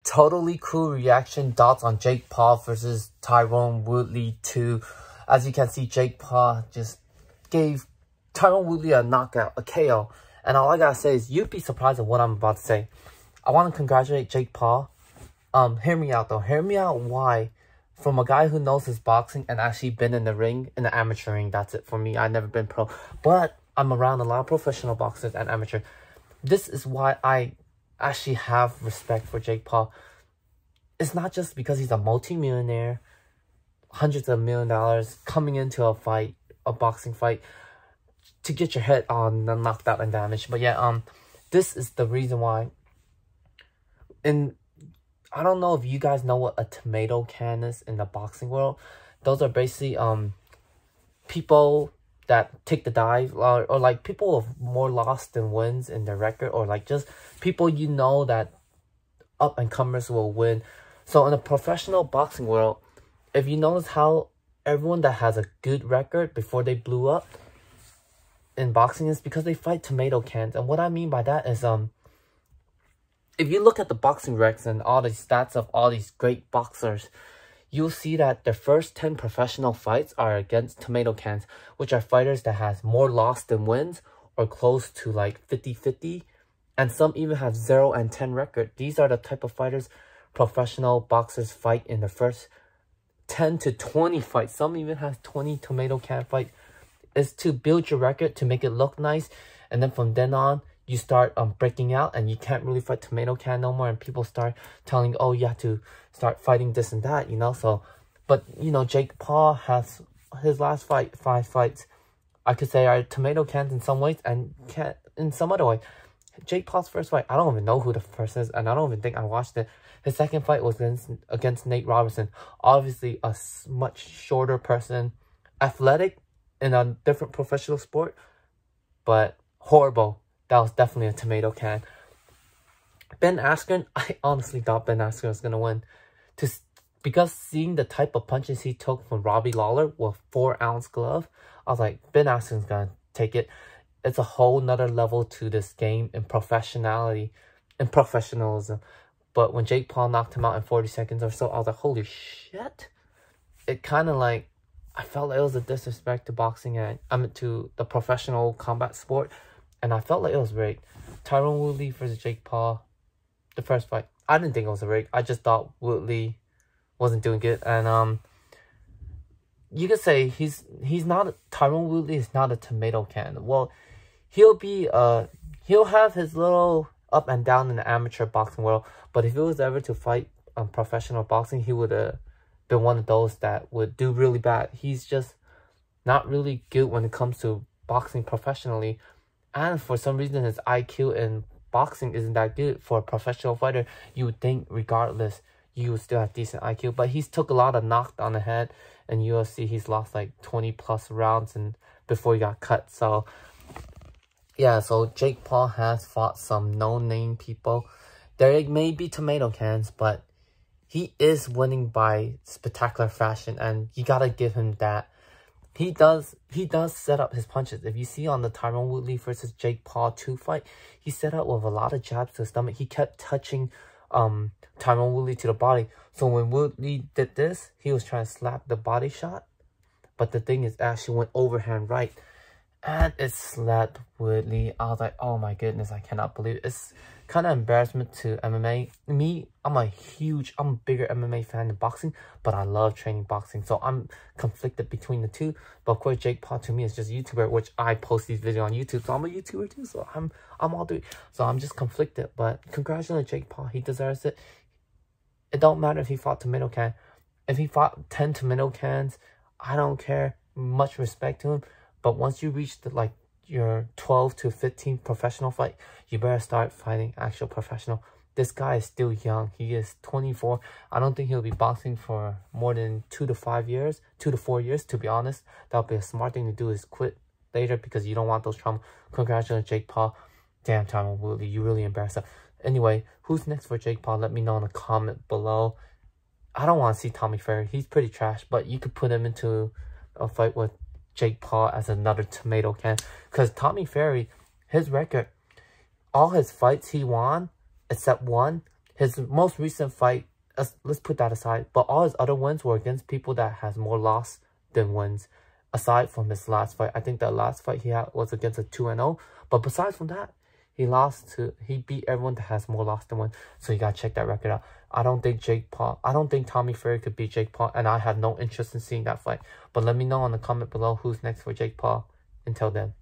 totally cool reaction thoughts on Jake Paul versus Tyron Woodley 2. As you can see, Jake Paul just gave Tyron Woodley a knockout, a KO. And all I gotta say is, you'd be surprised at what I'm about to say. I want to congratulate Jake Paul. Hear me out though. Hear me out why. From a guy who knows his boxing and actually been in the ring, in the amateur ring, that's it for me. I've never been pro. But I'm around a lot of professional boxers and amateur. This is why I actually have respect for Jake Paul. It's not just because he's a multi-millionaire, hundreds of $1 million, coming into a fight, a boxing fight, to get your head on knocked out and damaged. But yeah, this is the reason why. And I don't know if you guys know what a tomato can is in the boxing world. Those are basically people that take the dive, or like people with more loss than wins in their record, or like just people you know that up and comers will win. So in the professional boxing world, if you notice how everyone that has a good record before they blew up in boxing is because they fight tomato cans. And what I mean by that is if you look at the boxing recs and all the stats of all these great boxers, you'll see that their first 10 professional fights are against tomato cans, which are fighters that has more loss than wins, or close to like 50-50, and some even have 0-10 record. These are the type of fighters professional boxers fight in the first 10 to 20 fights. Some even have 20 tomato can fights. It's to build your record, to make it look nice, and then from then on, you start breaking out and you can't really fight tomato can no more, and people start telling, oh, you have to start fighting this and that, you know. So, but you know, Jake Paul has his last 5 fights, I could say, are tomato cans in some ways and can't in some other way. Jake Paul's first fight, I don't even know who the first is, and I don't even think I watched it. His second fight was against Nate Robertson, obviously a much shorter person, athletic in a different professional sport, but horrible. That was definitely a tomato can. Ben Askren, I honestly thought Ben Askren was going to win. Because seeing the type of punches he took from Robbie Lawler with 4-ounce glove, I was like, Ben Askren's going to take it. It's a whole nother level to this game in professionality and professionalism. But when Jake Paul knocked him out in 40 seconds or so, I was like, holy shit. It kind of like, I felt like it was a disrespect to boxing and to the professional combat sport. And I felt like it was rigged. Tyron Woodley versus Jake Paul, the first fight. I didn't think it was a rig. I just thought Woodley wasn't doing good. And you could say he's not, Tyron Woodley is not a tomato can. Well, he'll have his little up and down in the amateur boxing world. But if he was ever to fight professional boxing, he would have been one of those that would do really bad. He's just not really good when it comes to boxing professionally. And for some reason, his IQ in boxing isn't that good for a professional fighter. You would think, regardless, you would still have decent IQ. But he's took a lot of knocked on the head. In UFC, he's lost like 20+ rounds and before he got cut. So, yeah, so Jake Paul has fought some no-name people. There may be tomato cans, but he is winning by spectacular fashion. And you got to give him that. He does set up his punches. If you see on the Tyron Woodley versus Jake Paul 2 fight, he set up with a lot of jabs to the stomach. He kept touching Tyron Woodley to the body. So when Woodley did this, he was trying to slap the body shot. But the thing is, actually went overhand right. And it slapped Woodley. I was like, oh my goodness, I cannot believe it. It's kind of embarrassment to MMA. Me, I'm a bigger MMA fan than boxing, but I love training boxing. So I'm conflicted between the two. But of course, Jake Paul to me is just a YouTuber, which I post these videos on YouTube. So I'm a YouTuber too. So I'm all three. So I'm just conflicted. But congratulations, Jake Paul. He deserves it. It don't matter if he fought tomato can. If he fought 10 tomato cans, I don't care. Much respect to him. But once you reach your 12 to 15 professional fight, you better start fighting actual professional. This guy is still young. He is 24. I don't think he'll be boxing for more than 2 to 4 years, to be honest. That would be a smart thing to do, is quit later, because you don't want those trauma. Congratulations, Jake Paul. Damn, Tyron Woodley, you really embarrassed him. Anyway, who's next for Jake Paul? Let me know in a comment below. I don't want to see Tommy Fury. He's pretty trash, but you could put him into a fight with Jake Paul as another tomato can. Because Tommy Fury, his record, all his fights he won, except one, His most recent fight, let's put that aside, but all his other wins were against people that has more loss than wins. Aside from his last fight, I think the last fight he had was against a 2-0. But besides from that, he beat everyone that has more loss than win. So you gotta check that record out. I don't think Tommy Fury could beat Jake Paul, and I have no interest in seeing that fight. But let me know in the comment below who's next for Jake Paul. Until then.